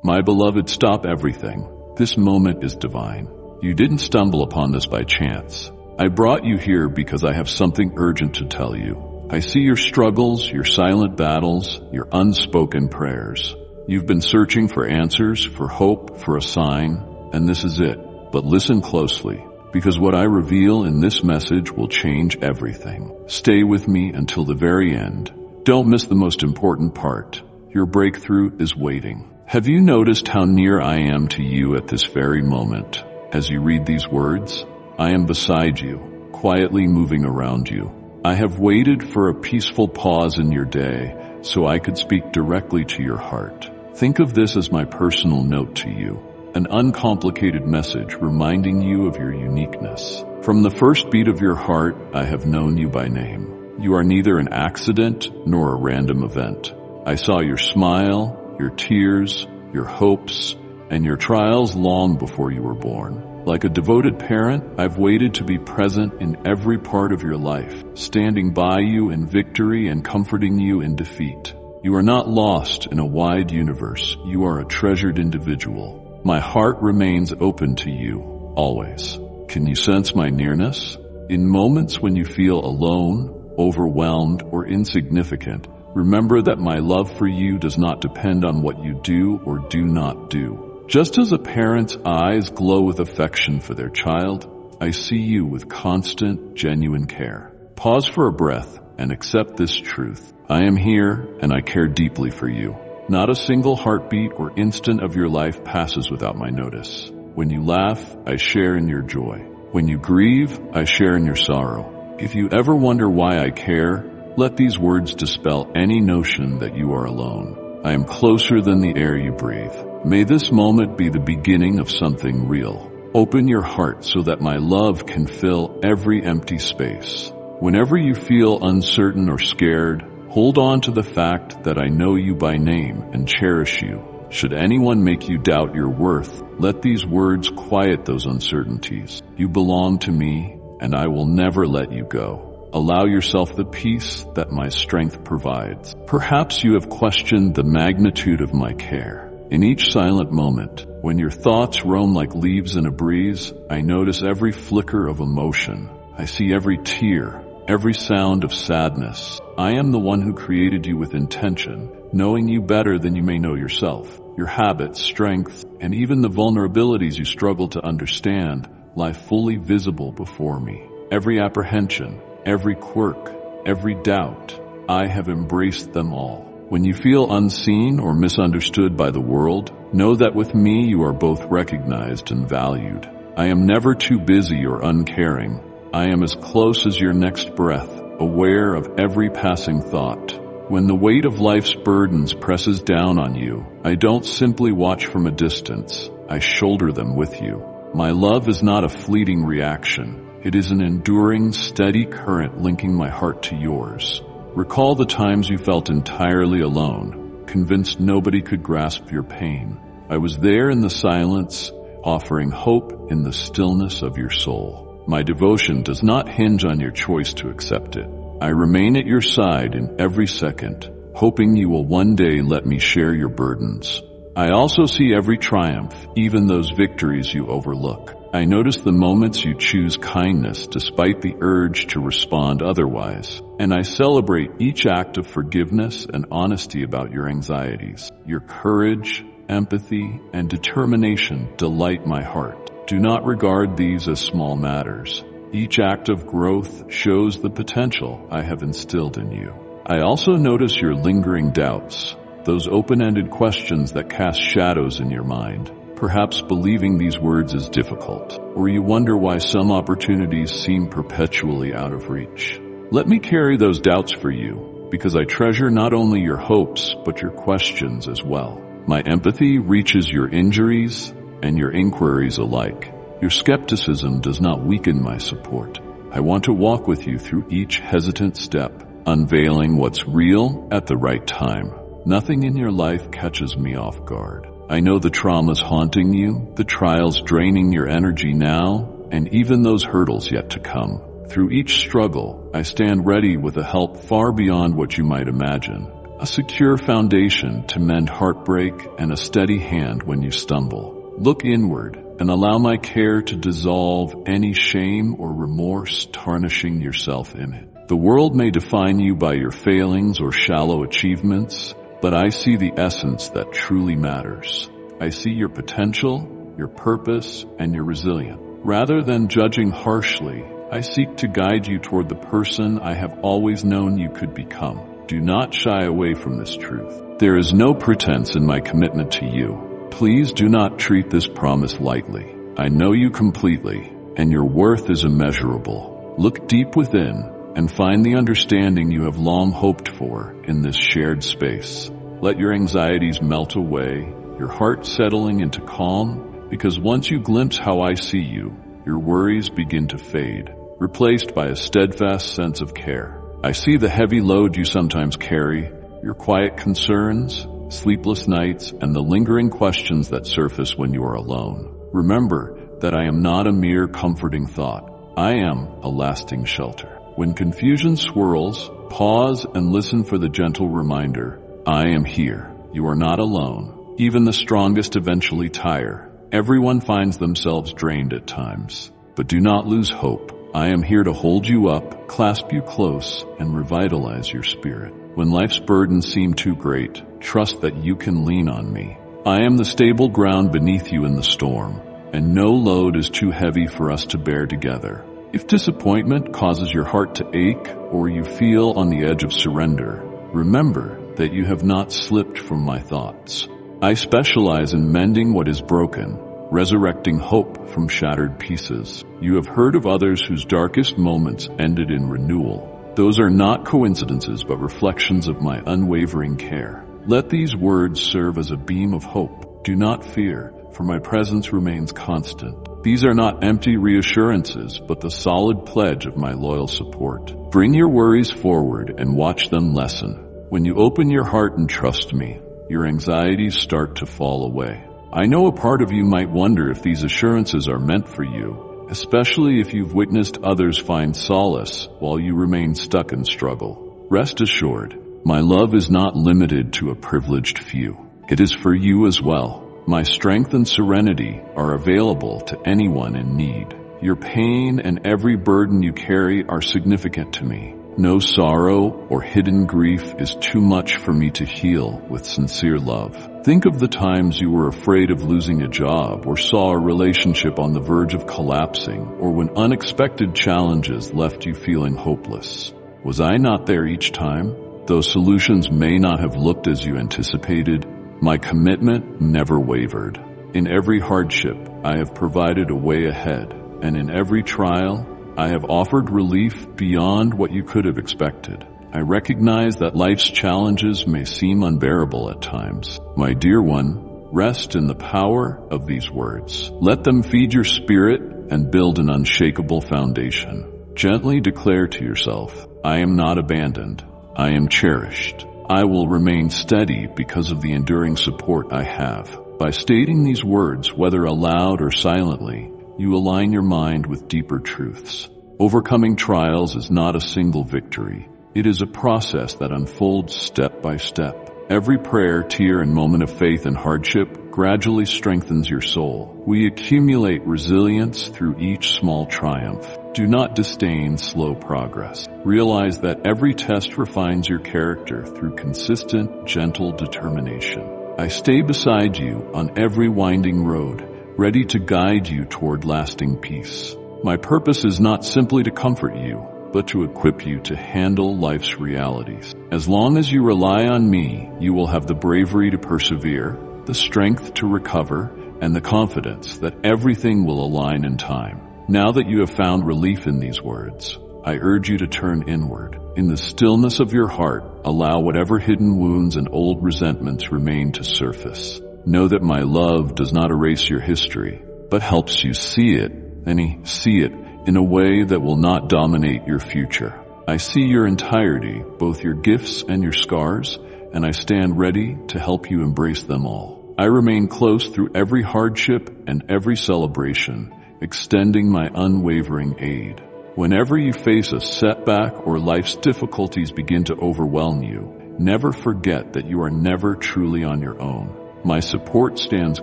My beloved, stop everything. This moment is divine. You didn't stumble upon this by chance. I brought you here because I have something urgent to tell you. I see your struggles, your silent battles, your unspoken prayers. You've been searching for answers, for hope, for a sign, and this is it. But listen closely, because what I reveal in this message will change everything. Stay with me until the very end. Don't miss the most important part. Your breakthrough is waiting. Have you noticed how near I am to you at this very moment? As you read these words, I am beside you, quietly moving around you. I have waited for a peaceful pause in your day so I could speak directly to your heart. Think of this as my personal note to you, an uncomplicated message reminding you of your uniqueness. From the first beat of your heart, I have known you by name. You are neither an accident nor a random event. I saw your smile, your tears, your hopes, and your trials long before you were born. Like a devoted parent, I've waited to be present in every part of your life, standing by you in victory and comforting you in defeat. You are not lost in a wide universe. You are a treasured individual. My heart remains open to you, always. Can you sense my nearness? In moments when you feel alone, overwhelmed, or insignificant, remember that my love for you does not depend on what you do or do not do. Just as a parent's eyes glow with affection for their child, I see you with constant, genuine care. Pause for a breath and accept this truth. I am here and I care deeply for you. Not a single heartbeat or instant of your life passes without my notice. When you laugh, I share in your joy. When you grieve, I share in your sorrow. If you ever wonder why I care, let these words dispel any notion that you are alone. I am closer than the air you breathe. May this moment be the beginning of something real. Open your heart so that my love can fill every empty space. Whenever you feel uncertain or scared, hold on to the fact that I know you by name and cherish you. Should anyone make you doubt your worth, let these words quiet those uncertainties. You belong to me, and I will never let you go. Allow yourself the peace that my strength provides. Perhaps you have questioned the magnitude of my care. In each silent moment, when your thoughts roam like leaves in a breeze, I notice every flicker of emotion. I see every tear, every sound of sadness. I am the one who created you with intention, knowing you better than you may know yourself. Your habits, strengths, and even the vulnerabilities you struggle to understand lie fully visible before me. Every apprehension, every quirk, every doubt, I have embraced them all. When you feel unseen or misunderstood by the world, know that with me you are both recognized and valued. I am never too busy or uncaring. I am as close as your next breath, aware of every passing thought. When the weight of life's burdens presses down on you, I don't simply watch from a distance. I shoulder them with you. My love is not a fleeting reaction. It is an enduring, steady current linking my heart to yours. Recall the times you felt entirely alone, convinced nobody could grasp your pain. I was there in the silence, offering hope in the stillness of your soul. My devotion does not hinge on your choice to accept it. I remain at your side in every second, hoping you will one day let me share your burdens. I also see every triumph, even those victories you overlook. I notice the moments you choose kindness despite the urge to respond otherwise, and I celebrate each act of forgiveness and honesty about your anxieties. Your courage, empathy, and determination delight my heart. Do not regard these as small matters. Each act of growth shows the potential I have instilled in you. I also notice your lingering doubts, those open-ended questions that cast shadows in your mind. Perhaps believing these words is difficult, or you wonder why some opportunities seem perpetually out of reach. Let me carry those doubts for you, because I treasure not only your hopes, but your questions as well. My empathy reaches your injuries and your inquiries alike. Your skepticism does not weaken my support. I want to walk with you through each hesitant step, unveiling what's real at the right time. Nothing in your life catches me off guard. I know the traumas haunting you, the trials draining your energy now, and even those hurdles yet to come. Through each struggle, I stand ready with a help far beyond what you might imagine. a secure foundation to mend heartbreak and a steady hand when you stumble. Look inward and allow my care to dissolve any shame or remorse tarnishing your self-image. The world may define you by your failings or shallow achievements, but I see the essence that truly matters. I see your potential, your purpose, and your resilience. Rather than judging harshly, I seek to guide you toward the person I have always known you could become. Do not shy away from this truth. There is no pretense in my commitment to you. Please do not treat this promise lightly. I know you completely, and your worth is immeasurable. Look deep within and find the understanding you have long hoped for in this shared space. Let your anxieties melt away, your heart settling into calm, because once you glimpse how I see you, your worries begin to fade, replaced by a steadfast sense of care. I see the heavy load you sometimes carry, your quiet concerns, sleepless nights, and the lingering questions that surface when you are alone. Remember that I am not a mere comforting thought. I am a lasting shelter. When confusion swirls, pause and listen for the gentle reminder, I am here. You are not alone. Even the strongest eventually tire. Everyone finds themselves drained at times. But do not lose hope. I am here to hold you up, clasp you close, and revitalize your spirit. When life's burdens seem too great, trust that you can lean on me. I am the stable ground beneath you in the storm, and no load is too heavy for us to bear together. If disappointment causes your heart to ache or you feel on the edge of surrender, remember that you have not slipped from my thoughts. I specialize in mending what is broken, resurrecting hope from shattered pieces. You have heard of others whose darkest moments ended in renewal. Those are not coincidences but reflections of my unwavering care. Let these words serve as a beam of hope. Do not fear, for my presence remains constant. These are not empty reassurances, but the solid pledge of my loyal support. Bring your worries forward and watch them lessen. When you open your heart and trust me, your anxieties start to fall away. I know a part of you might wonder if these assurances are meant for you, especially if you've witnessed others find solace while you remain stuck in struggle. Rest assured, my love is not limited to a privileged few. It is for you as well. My strength and serenity are available to anyone in need. Your pain and every burden you carry are significant to me. No sorrow or hidden grief is too much for me to heal with sincere love. Think of the times you were afraid of losing a job or saw a relationship on the verge of collapsing, or when unexpected challenges left you feeling hopeless. Was I not there each time? Though solutions may not have looked as you anticipated, my commitment never wavered. In every hardship, I have provided a way ahead, and in every trial, I have offered relief beyond what you could have expected. I recognize that life's challenges may seem unbearable at times. My dear one, rest in the power of these words. Let them feed your spirit and build an unshakable foundation. Gently declare to yourself, I am not abandoned. I am cherished. I will remain steady because of the enduring support I have. By stating these words, whether aloud or silently, you align your mind with deeper truths. Overcoming trials is not a single victory. It is a process that unfolds step by step. Every prayer, tear, and moment of faith and hardship gradually strengthens your soul. We accumulate resilience through each small triumph. Do not disdain slow progress. Realize that every test refines your character through consistent, gentle determination. I stay beside you on every winding road, ready to guide you toward lasting peace. My purpose is not simply to comfort you, but to equip you to handle life's realities. As long as you rely on me, you will have the bravery to persevere, the strength to recover, and the confidence that everything will align in time. Now that you have found relief in these words, I urge you to turn inward. In the stillness of your heart, allow whatever hidden wounds and old resentments remain to surface. Know that my love does not erase your history, but helps you see it in a way that will not dominate your future. I see your entirety, both your gifts and your scars, and I stand ready to help you embrace them all. I remain close through every hardship and every celebration, extending my unwavering aid. Whenever you face a setback or life's difficulties begin to overwhelm you, never forget that you are never truly on your own. My support stands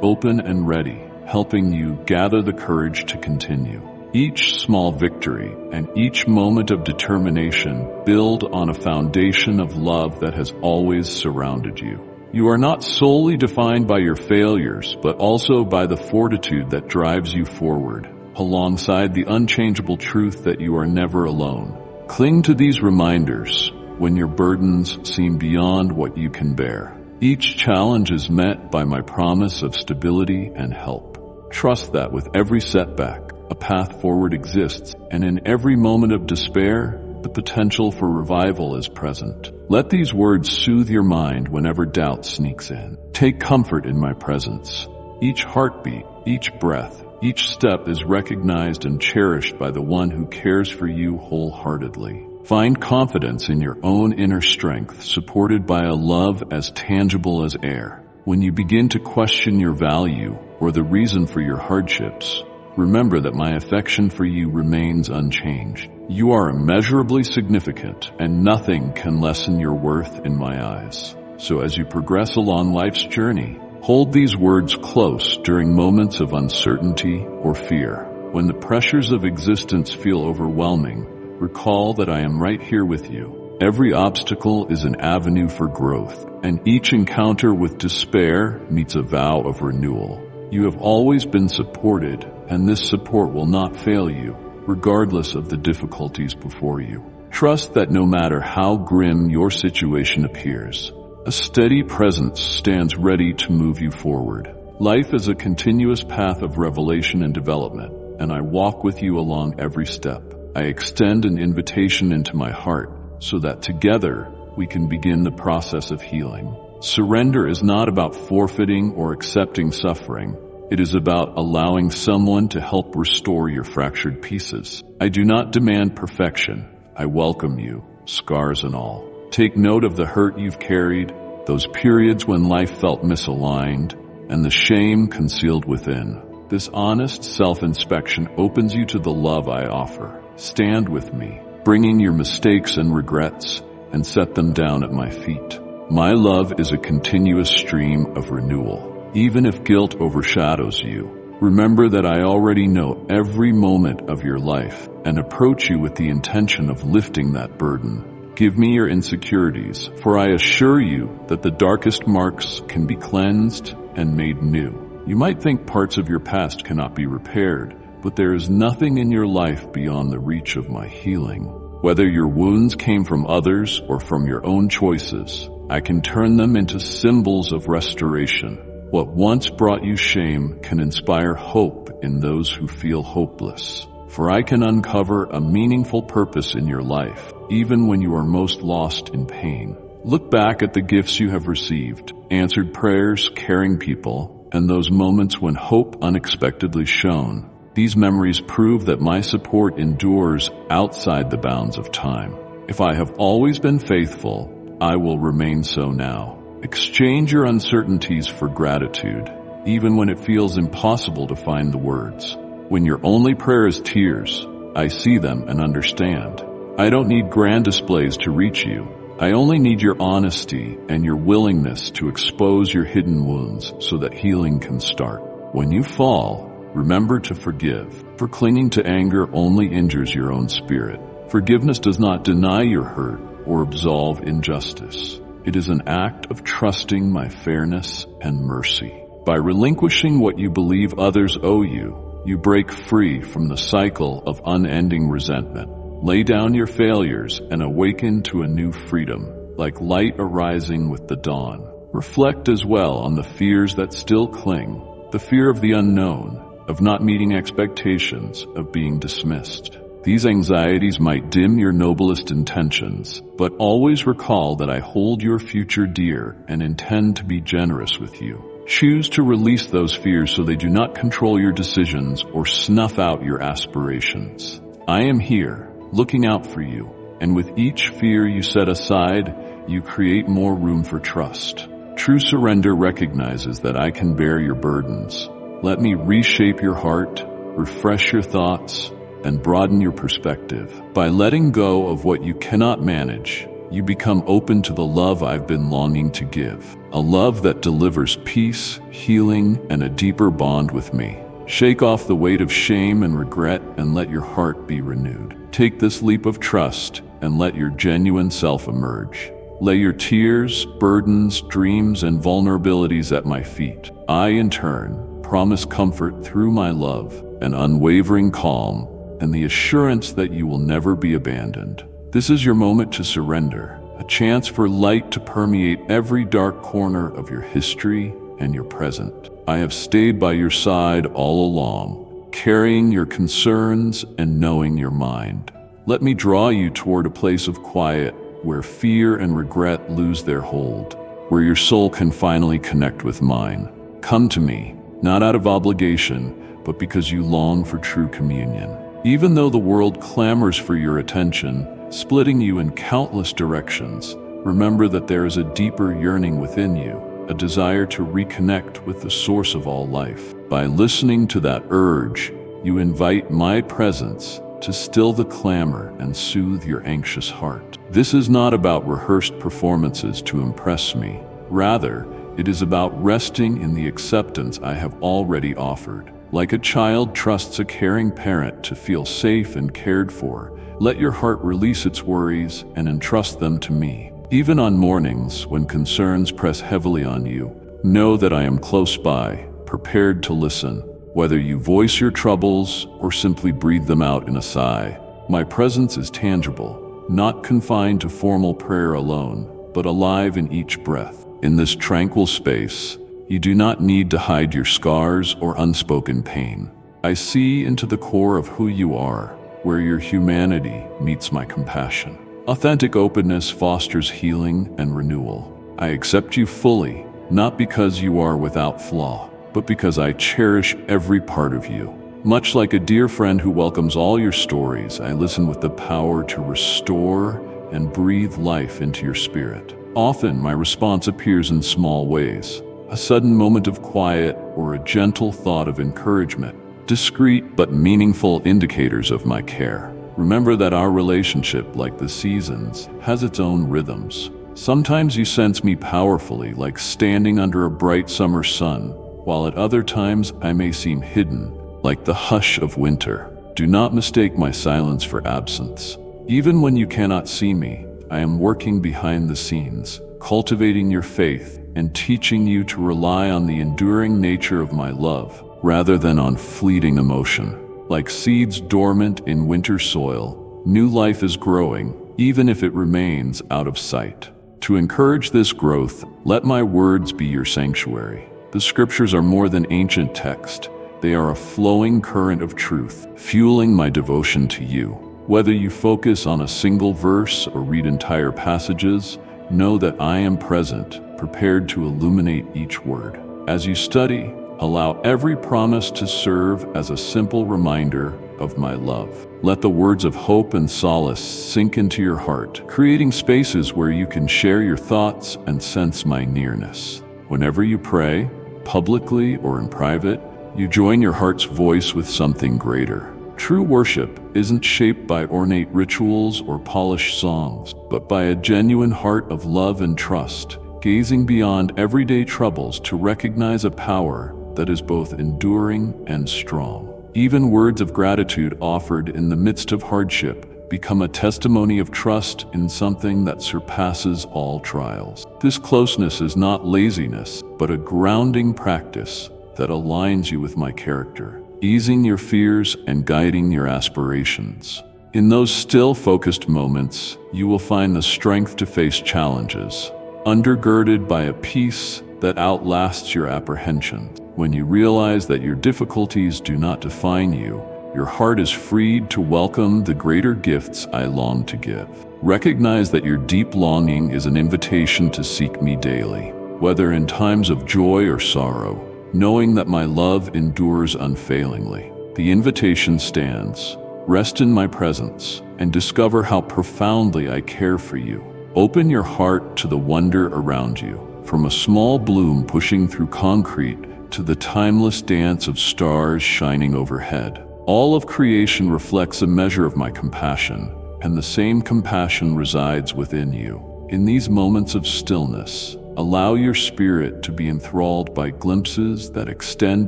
open and ready, helping you gather the courage to continue. Each small victory and each moment of determination build on a foundation of love that has always surrounded you. You are not solely defined by your failures, but also by the fortitude that drives you forward, alongside the unchangeable truth that you are never alone. Cling to these reminders when your burdens seem beyond what you can bear. Each challenge is met by my promise of stability and help. Trust that with every setback, a path forward exists, and in every moment of despair, the potential for revival is present. Let these words soothe your mind whenever doubt sneaks in. Take comfort in my presence. Each heartbeat, each breath, each step is recognized and cherished by the one who cares for you wholeheartedly. Find confidence in your own inner strength, supported by a love as tangible as air. When you begin to question your value or the reason for your hardships, remember that my affection for you remains unchanged. You are immeasurably significant, and nothing can lessen your worth in my eyes. So as you progress along life's journey, hold these words close during moments of uncertainty or fear. When the pressures of existence feel overwhelming, recall that I am right here with you. Every obstacle is an avenue for growth, and each encounter with despair meets a vow of renewal. You have always been supported, and this support will not fail you, regardless of the difficulties before you. Trust that no matter how grim your situation appears, a steady presence stands ready to move you forward. Life is a continuous path of revelation and development, and I walk with you along every step. I extend an invitation into my heart so that together we can begin the process of healing. Surrender is not about forfeiting or accepting suffering. It is about allowing someone to help restore your fractured pieces. I do not demand perfection. I welcome you, scars and all. Take note of the hurt you've carried, those periods when life felt misaligned, and the shame concealed within. This honest self-inspection opens you to the love I offer. Stand with me, bringing your mistakes and regrets, and set them down at my feet. My love is a continuous stream of renewal. Even if guilt overshadows you, remember that I already know every moment of your life and approach you with the intention of lifting that burden. Give me your insecurities, for I assure you that the darkest marks can be cleansed and made new. You might think parts of your past cannot be repaired, but there is nothing in your life beyond the reach of my healing. Whether your wounds came from others or from your own choices, I can turn them into symbols of restoration. What once brought you shame can inspire hope in those who feel hopeless. For I can uncover a meaningful purpose in your life, even when you are most lost in pain. Look back at the gifts you have received, answered prayers, caring people, and those moments when hope unexpectedly shone. These memories prove that my support endures outside the bounds of time. If I have always been faithful, I will remain so now. Exchange your uncertainties for gratitude, even when it feels impossible to find the words. When your only prayer is tears, I see them and understand. I don't need grand displays to reach you. I only need your honesty and your willingness to expose your hidden wounds so that healing can start. When you fall, remember to forgive, for clinging to anger only injures your own spirit. Forgiveness does not deny your hurt or absolve injustice. It is an act of trusting my fairness and mercy. By relinquishing what you believe others owe you, you break free from the cycle of unending resentment. Lay down your failures and awaken to a new freedom, like light arising with the dawn. Reflect as well on the fears that still cling, the fear of the unknown, of not meeting expectations, of being dismissed. These anxieties might dim your noblest intentions, but always recall that I hold your future dear and intend to be generous with you. Choose to release those fears so they do not control your decisions or snuff out your aspirations. I am here, looking out for you, and with each fear you set aside, you create more room for trust. True surrender recognizes that I can bear your burdens. Let me reshape your heart, refresh your thoughts, and broaden your perspective. By letting go of what you cannot manage, you become open to the love I've been longing to give, a love that delivers peace, healing, and a deeper bond with me. Shake off the weight of shame and regret and let your heart be renewed. Take this leap of trust and let your genuine self emerge. Lay your tears, burdens, dreams, and vulnerabilities at my feet. I, in turn, promise comfort through my love, an unwavering calm, and the assurance that you will never be abandoned. This is your moment to surrender, a chance for light to permeate every dark corner of your history and your present. I have stayed by your side all along, carrying your concerns and knowing your mind. Let me draw you toward a place of quiet where fear and regret lose their hold, where your soul can finally connect with mine. Come to me, not out of obligation, but because you long for true communion. Even though the world clamors for your attention, splitting you in countless directions, remember that there is a deeper yearning within you, a desire to reconnect with the source of all life. By listening to that urge, you invite my presence to still the clamor and soothe your anxious heart. This is not about rehearsed performances to impress me. Rather, it is about resting in the acceptance I have already offered. Like a child trusts a caring parent to feel safe and cared for, let your heart release its worries and entrust them to me. Even on mornings when concerns press heavily on you, know that I am close by, prepared to listen. Whether you voice your troubles or simply breathe them out in a sigh, my presence is tangible, not confined to formal prayer alone, but alive in each breath. In this tranquil space, you do not need to hide your scars or unspoken pain. I see into the core of who you are, where your humanity meets my compassion. Authentic openness fosters healing and renewal. I accept you fully, not because you are without flaw, but because I cherish every part of you. Much like a dear friend who welcomes all your stories, I listen with the power to restore and breathe life into your spirit. Often, my response appears in small ways: a sudden moment of quiet or a gentle thought of encouragement, discreet but meaningful indicators of my care. Remember that our relationship, like the seasons, has its own rhythms. Sometimes you sense me powerfully, like standing under a bright summer sun, while at other times I may seem hidden, like the hush of winter. Do not mistake my silence for absence. Even when you cannot see me, I am working behind the scenes, cultivating your faith and teaching you to rely on the enduring nature of my love, rather than on fleeting emotion. Like seeds dormant in winter soil, new life is growing, even if it remains out of sight. To encourage this growth, let my words be your sanctuary. The scriptures are more than ancient text. They are a flowing current of truth, fueling my devotion to you. Whether you focus on a single verse or read entire passages, know that I am present, prepared to illuminate each word. As you study, allow every promise to serve as a simple reminder of my love. Let the words of hope and solace sink into your heart, creating spaces where you can share your thoughts and sense my nearness. Whenever you pray, publicly or in private, you join your heart's voice with something greater. True worship isn't shaped by ornate rituals or polished songs, but by a genuine heart of love and trust, gazing beyond everyday troubles to recognize a power that is both enduring and strong. Even words of gratitude offered in the midst of hardship become a testimony of trust in something that surpasses all trials. This closeness is not laziness, but a grounding practice that aligns you with my character, easing your fears and guiding your aspirations. In those still, focused moments, you will find the strength to face challenges, undergirded by a peace that outlasts your apprehensions. When you realize that your difficulties do not define you, your heart is freed to welcome the greater gifts I long to give. Recognize that your deep longing is an invitation to seek me daily, whether in times of joy or sorrow, knowing that my love endures unfailingly. The invitation stands. Rest in my presence and discover how profoundly I care for you. Open your heart to the wonder around you, from a small bloom pushing through concrete to the timeless dance of stars shining overhead. All of creation reflects a measure of my compassion, and the same compassion resides within you. In these moments of stillness, allow your spirit to be enthralled by glimpses that extend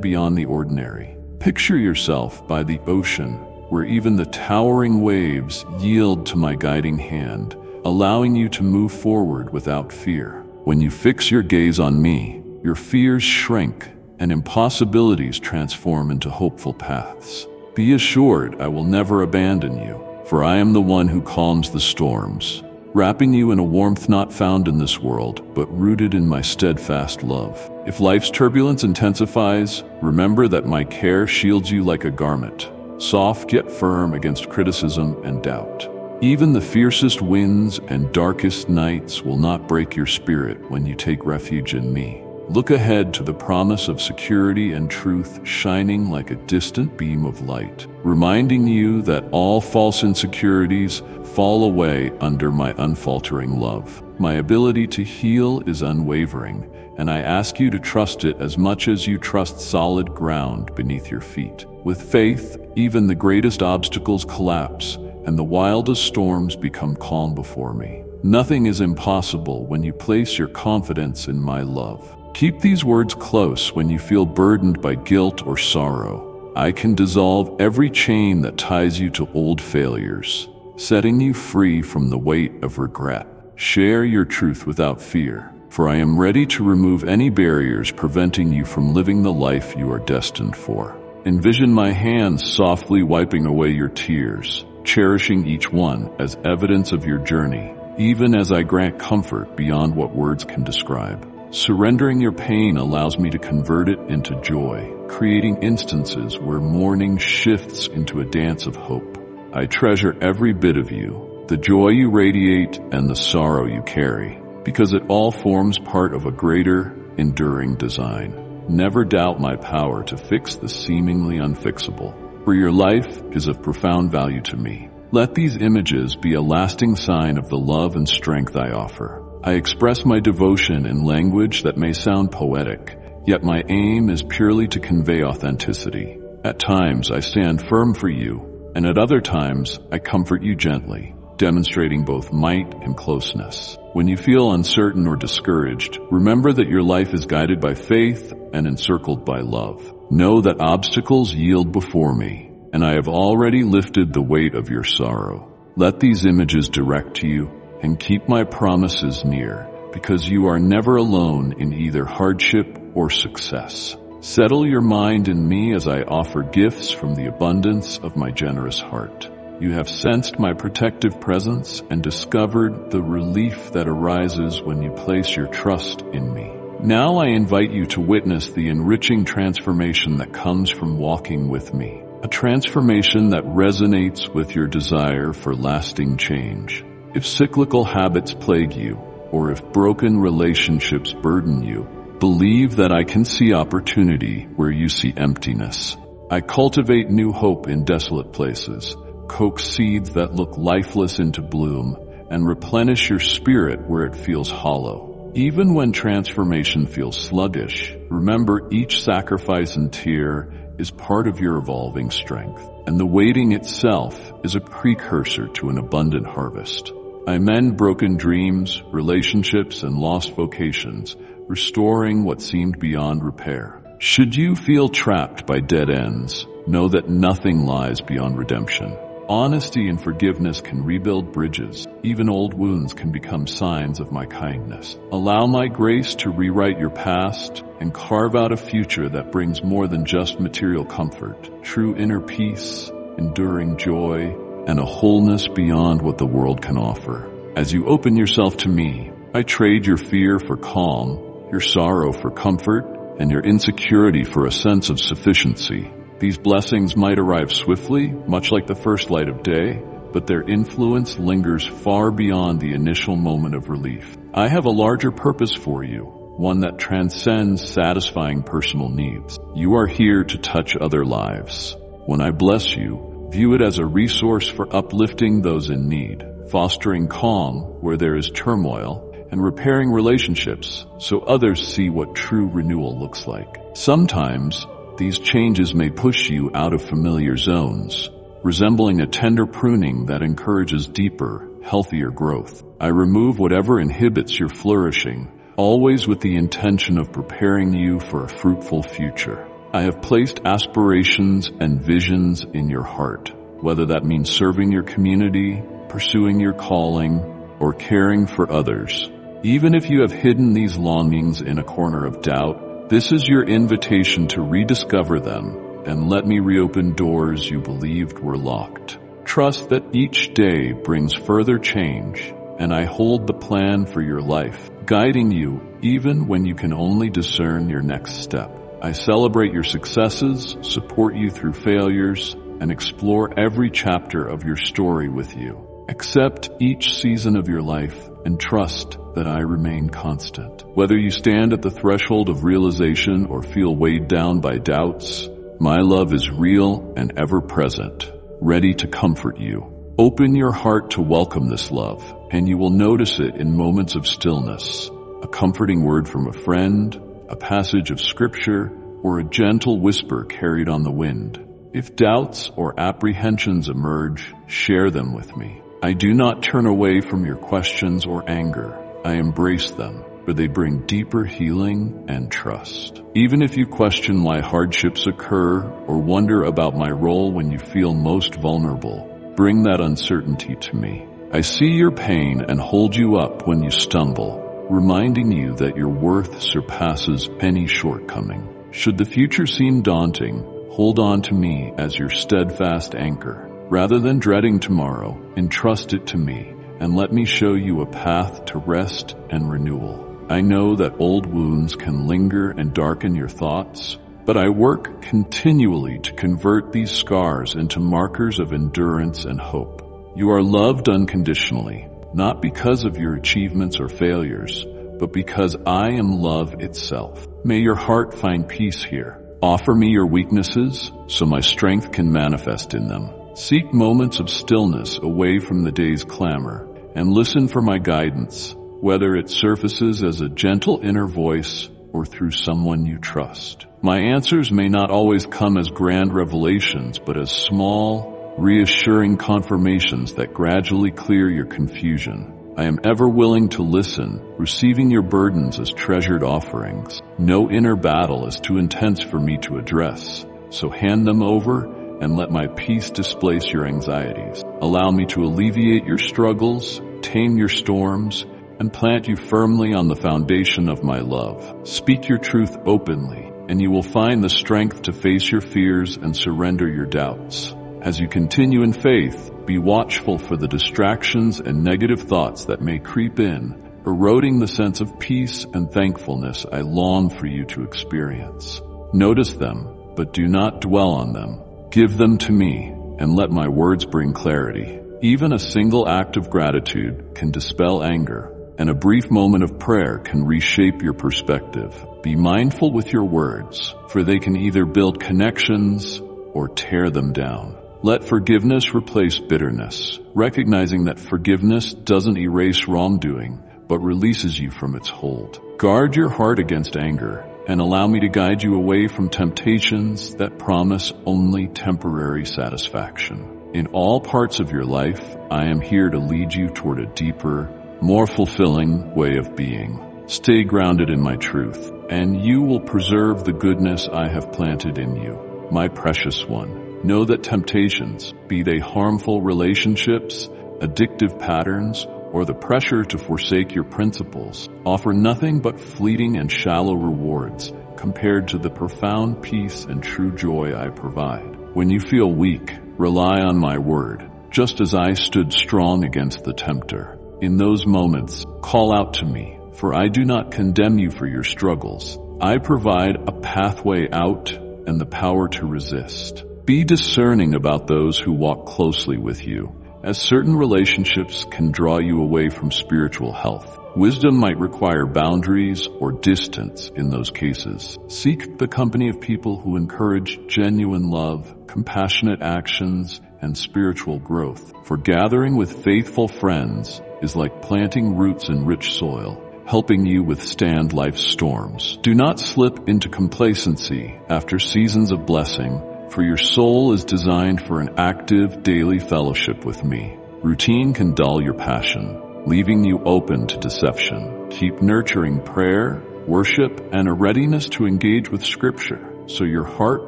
beyond the ordinary. Picture yourself by the ocean, where even the towering waves yield to my guiding hand, allowing you to move forward without fear. When you fix your gaze on me, your fears shrink and impossibilities transform into hopeful paths. Be assured I will never abandon you, for I am the one who calms the storms, wrapping you in a warmth not found in this world, but rooted in my steadfast love. If life's turbulence intensifies, remember that my care shields you like a garment, soft yet firm against criticism and doubt. Even the fiercest winds and darkest nights will not break your spirit when you take refuge in me. Look ahead to the promise of security and truth shining like a distant beam of light, reminding you that all false insecurities fall away under my unfaltering love. My ability to heal is unwavering, and I ask you to trust it as much as you trust solid ground beneath your feet. With faith, even the greatest obstacles collapse, and the wildest storms become calm before me. Nothing is impossible when you place your confidence in my love. Keep these words close when you feel burdened by guilt or sorrow. I can dissolve every chain that ties you to old failures, setting you free from the weight of regret. Share your truth without fear, for I am ready to remove any barriers preventing you from living the life you are destined for. Envision my hands softly wiping away your tears, cherishing each one as evidence of your journey, even as I grant comfort beyond what words can describe. Surrendering your pain allows me to convert it into joy, creating instances where mourning shifts into a dance of hope. I treasure every bit of you, the joy you radiate and the sorrow you carry, because it all forms part of a greater, enduring design. Never doubt my power to fix the seemingly unfixable, for your life is of profound value to me. Let these images be a lasting sign of the love and strength I offer. I express my devotion in language that may sound poetic, yet my aim is purely to convey authenticity. At times I stand firm for you, and at other times I comfort you gently, demonstrating both might and closeness. When you feel uncertain or discouraged, remember that your life is guided by faith and encircled by love. Know that obstacles yield before me, and I have already lifted the weight of your sorrow. Let these images direct you, and keep my promises near, because you are never alone in either hardship or success. Settle your mind in me as I offer gifts from the abundance of my generous heart. You have sensed my protective presence and discovered the relief that arises when you place your trust in me. Now I invite you to witness the enriching transformation that comes from walking with me, a transformation that resonates with your desire for lasting change. If cyclical habits plague you, or if broken relationships burden you, believe that I can see opportunity where you see emptiness. I cultivate new hope in desolate places, coax seeds that look lifeless into bloom, and replenish your spirit where it feels hollow. Even when transformation feels sluggish, remember each sacrifice and tear is part of your evolving strength, and the waiting itself is a precursor to an abundant harvest. I mend broken dreams, relationships, and lost vocations, restoring what seemed beyond repair. Should you feel trapped by dead ends, know that nothing lies beyond redemption. Honesty and forgiveness can rebuild bridges. Even old wounds can become signs of my kindness. Allow my grace to rewrite your past and carve out a future that brings more than just material comfort, true inner peace, enduring joy, and a wholeness beyond what the world can offer. As you open yourself to me, I trade your fear for calm, your sorrow for comfort, and your insecurity for a sense of sufficiency. These blessings might arrive swiftly, much like the first light of day, but their influence lingers far beyond the initial moment of relief. I have a larger purpose for you, one that transcends satisfying personal needs. You are here to touch other lives. When I bless you, view it as a resource for uplifting those in need, fostering calm where there is turmoil, and repairing relationships so others see what true renewal looks like. Sometimes, these changes may push you out of familiar zones, resembling a tender pruning that encourages deeper, healthier growth. I remove whatever inhibits your flourishing, always with the intention of preparing you for a fruitful future. I have placed aspirations and visions in your heart, whether that means serving your community, pursuing your calling, or caring for others. Even if you have hidden these longings in a corner of doubt, this is your invitation to rediscover them and let me reopen doors you believed were locked. Trust that each day brings further change, and I hold the plan for your life, guiding you even when you can only discern your next step. I celebrate your successes, support you through failures, and explore every chapter of your story with you. Accept each season of your life and trust that I remain constant. Whether you stand at the threshold of realization or feel weighed down by doubts, my love is real and ever present, ready to comfort you. Open your heart to welcome this love, and you will notice it in moments of stillness, a comforting word from a friend, a passage of scripture, or a gentle whisper carried on the wind. If doubts or apprehensions emerge, share them with me. I do not turn away from your questions or anger. I embrace them, for they bring deeper healing and trust. Even if you question why hardships occur or wonder about my role when you feel most vulnerable, bring that uncertainty to me. I see your pain and hold you up when you stumble, reminding you that your worth surpasses any shortcoming. Should the future seem daunting, hold on to me as your steadfast anchor. Rather than dreading tomorrow, entrust it to me and let me show you a path to rest and renewal. I know that old wounds can linger and darken your thoughts, but I work continually to convert these scars into markers of endurance and hope. You are loved unconditionally, not because of your achievements or failures, but because I am love itself. May your heart find peace here. Offer me your weaknesses so my strength can manifest in them. Seek moments of stillness away from the day's clamor and listen for my guidance, whether it surfaces as a gentle inner voice or through someone you trust. My answers may not always come as grand revelations, but as small, reassuring confirmations that gradually clear your confusion. I am ever willing to listen, receiving your burdens as treasured offerings. No inner battle is too intense for me to address, so hand them over and let my peace displace your anxieties. Allow me to alleviate your struggles, tame your storms, and plant you firmly on the foundation of my love. Speak your truth openly, and you will find the strength to face your fears and surrender your doubts. As you continue in faith, be watchful for the distractions and negative thoughts that may creep in, eroding the sense of peace and thankfulness I long for you to experience. Notice them, but do not dwell on them. Give them to me, and let my words bring clarity. Even a single act of gratitude can dispel anger, and a brief moment of prayer can reshape your perspective. Be mindful with your words, for they can either build connections or tear them down. Let forgiveness replace bitterness, recognizing that forgiveness doesn't erase wrongdoing, but releases you from its hold. Guard your heart against anger, and allow me to guide you away from temptations that promise only temporary satisfaction. In all parts of your life, I am here to lead you toward a deeper, more fulfilling way of being. Stay grounded in my truth, and you will preserve the goodness I have planted in you. My precious one, know that temptations, be they harmful relationships, addictive patterns, or the pressure to forsake your principles, offer nothing but fleeting and shallow rewards compared to the profound peace and true joy I provide. When you feel weak, rely on my word, just as I stood strong against the tempter. In those moments, call out to me, for I do not condemn you for your struggles. I provide a pathway out and the power to resist. Be discerning about those who walk closely with you, as certain relationships can draw you away from spiritual health. Wisdom might require boundaries or distance in those cases. Seek the company of people who encourage genuine love, compassionate actions, and spiritual growth. For gathering with faithful friends is like planting roots in rich soil, helping you withstand life's storms. Do not slip into complacency after seasons of blessing, for your soul is designed for an active daily fellowship with me. Routine can dull your passion, leaving you open to deception. Keep nurturing prayer, worship, and a readiness to engage with Scripture, so your heart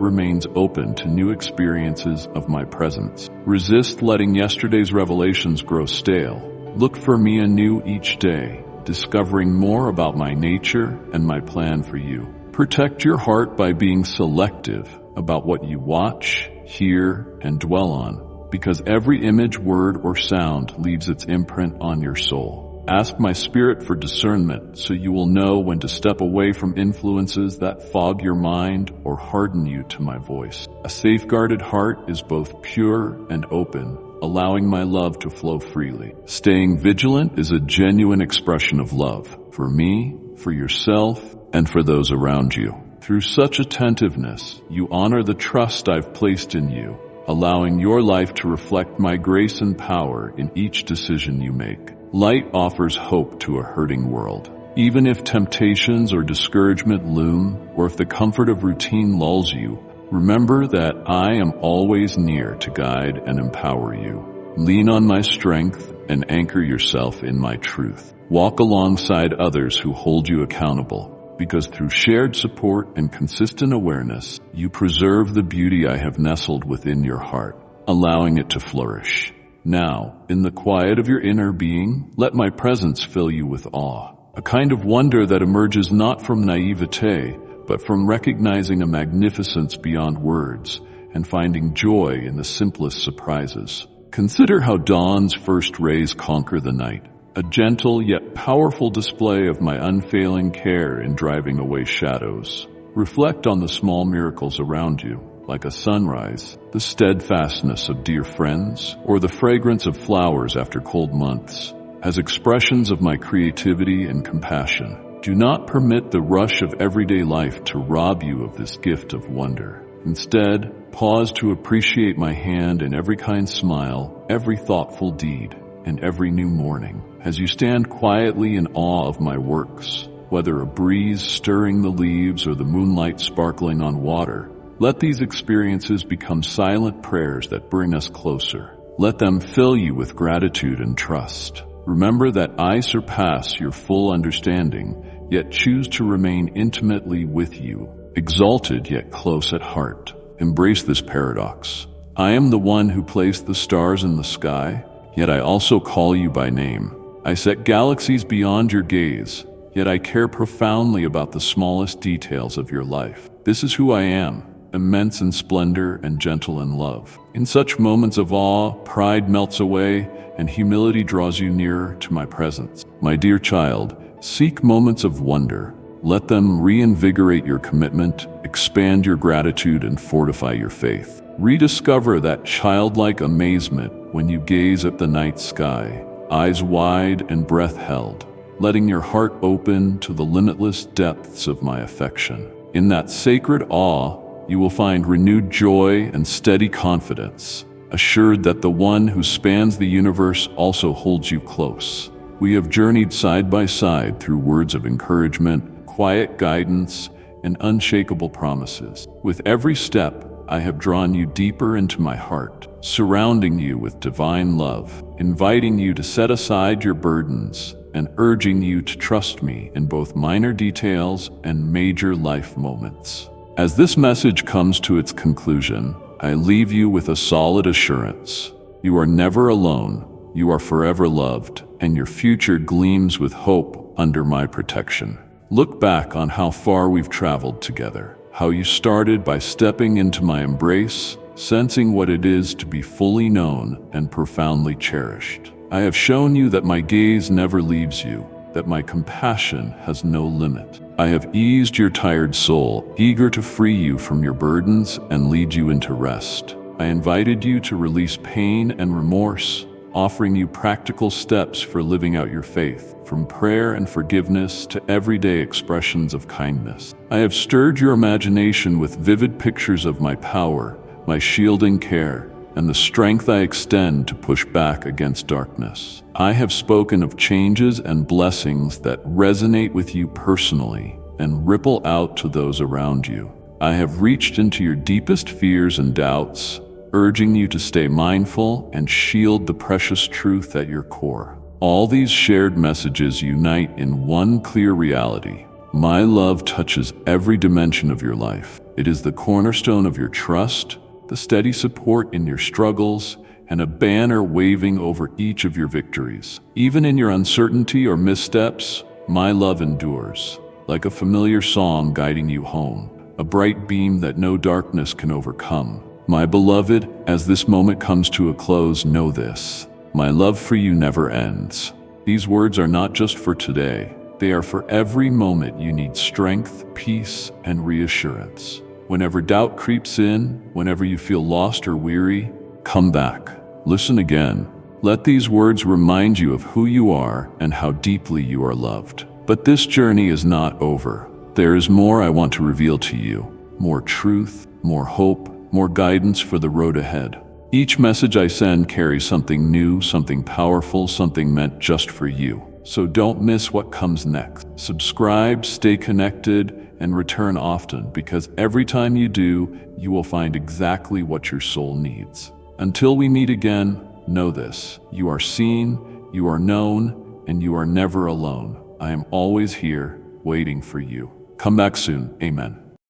remains open to new experiences of my presence. Resist letting yesterday's revelations grow stale. Look for me anew each day, discovering more about my nature and my plan for you. Protect your heart by being selective about what you watch, hear, and dwell on, because every image, word, or sound leaves its imprint on your soul. Ask my Spirit for discernment so you will know when to step away from influences that fog your mind or harden you to my voice. A safeguarded heart is both pure and open, allowing my love to flow freely. Staying vigilant is a genuine expression of love for me, for yourself, and for those around you. Through such attentiveness, you honor the trust I've placed in you, allowing your life to reflect my grace and power in each decision you make. Light offers hope to a hurting world. Even if temptations or discouragement loom, or if the comfort of routine lulls you, remember that I am always near to guide and empower you. Lean on my strength and anchor yourself in my truth. Walk alongside others who hold you accountable, because through shared support and consistent awareness, you preserve the beauty I have nestled within your heart, allowing it to flourish. Now, in the quiet of your inner being, let my presence fill you with awe, a kind of wonder that emerges not from naivete, but from recognizing a magnificence beyond words and finding joy in the simplest surprises. Consider how dawn's first rays conquer the night, a gentle yet powerful display of my unfailing care in driving away shadows. Reflect on the small miracles around you, like a sunrise, the steadfastness of dear friends, or the fragrance of flowers after cold months, as expressions of my creativity and compassion. Do not permit the rush of everyday life to rob you of this gift of wonder. Instead, pause to appreciate my hand in every kind smile, every thoughtful deed, and every new morning. As you stand quietly in awe of my works, whether a breeze stirring the leaves or the moonlight sparkling on water, let these experiences become silent prayers that bring us closer. Let them fill you with gratitude and trust. Remember that I surpass your full understanding, yet choose to remain intimately with you, exalted yet close at heart. Embrace this paradox. I am the one who placed the stars in the sky, yet I also call you by name. I set galaxies beyond your gaze, yet I care profoundly about the smallest details of your life. This is who I am, immense in splendor and gentle in love. In such moments of awe, pride melts away and humility draws you nearer to my presence. My dear child, seek moments of wonder. Let them reinvigorate your commitment, expand your gratitude, and fortify your faith. Rediscover that childlike amazement when you gaze at the night sky, eyes wide and breath held, letting your heart open to the limitless depths of my affection. In that sacred awe, you will find renewed joy and steady confidence, assured that the one who spans the universe also holds you close. We have journeyed side by side through words of encouragement, quiet guidance, and unshakable promises. With every step, I have drawn you deeper into my heart, surrounding you with divine love, inviting you to set aside your burdens, and urging you to trust me in both minor details and major life moments. As this message comes to its conclusion, I leave you with a solid assurance. You are never alone, you are forever loved, and your future gleams with hope under my protection. Look back on how far we've traveled together, how you started by stepping into my embrace, sensing what it is to be fully known and profoundly cherished. I have shown you that my gaze never leaves you, that my compassion has no limit. I have eased your tired soul, eager to free you from your burdens and lead you into rest. I invited you to release pain and remorse, offering you practical steps for living out your faith, from prayer and forgiveness to everyday expressions of kindness. I have stirred your imagination with vivid pictures of my power, my shielding care, and the strength I extend to push back against darkness. I have spoken of changes and blessings that resonate with you personally and ripple out to those around you. I have reached into your deepest fears and doubts, urging you to stay mindful and shield the precious truth at your core. All these shared messages unite in one clear reality. My love touches every dimension of your life. It is the cornerstone of your trust, the steady support in your struggles, and a banner waving over each of your victories. Even in your uncertainty or missteps, my love endures, like a familiar song guiding you home, a bright beam that no darkness can overcome. My beloved, as this moment comes to a close, know this: my love for you never ends. These words are not just for today. They are for every moment you need strength, peace, and reassurance. Whenever doubt creeps in, whenever you feel lost or weary, come back. Listen again. Let these words remind you of who you are and how deeply you are loved. But this journey is not over. There is more I want to reveal to you. More truth, more hope, more guidance for the road ahead. Each message I send carries something new, something powerful, something meant just for you. So don't miss what comes next. Subscribe, stay connected, and return often, because every time you do, you will find exactly what your soul needs. Until we meet again, know this: you are seen, you are known, and you are never alone. I am always here, waiting for you. Come back soon. Amen.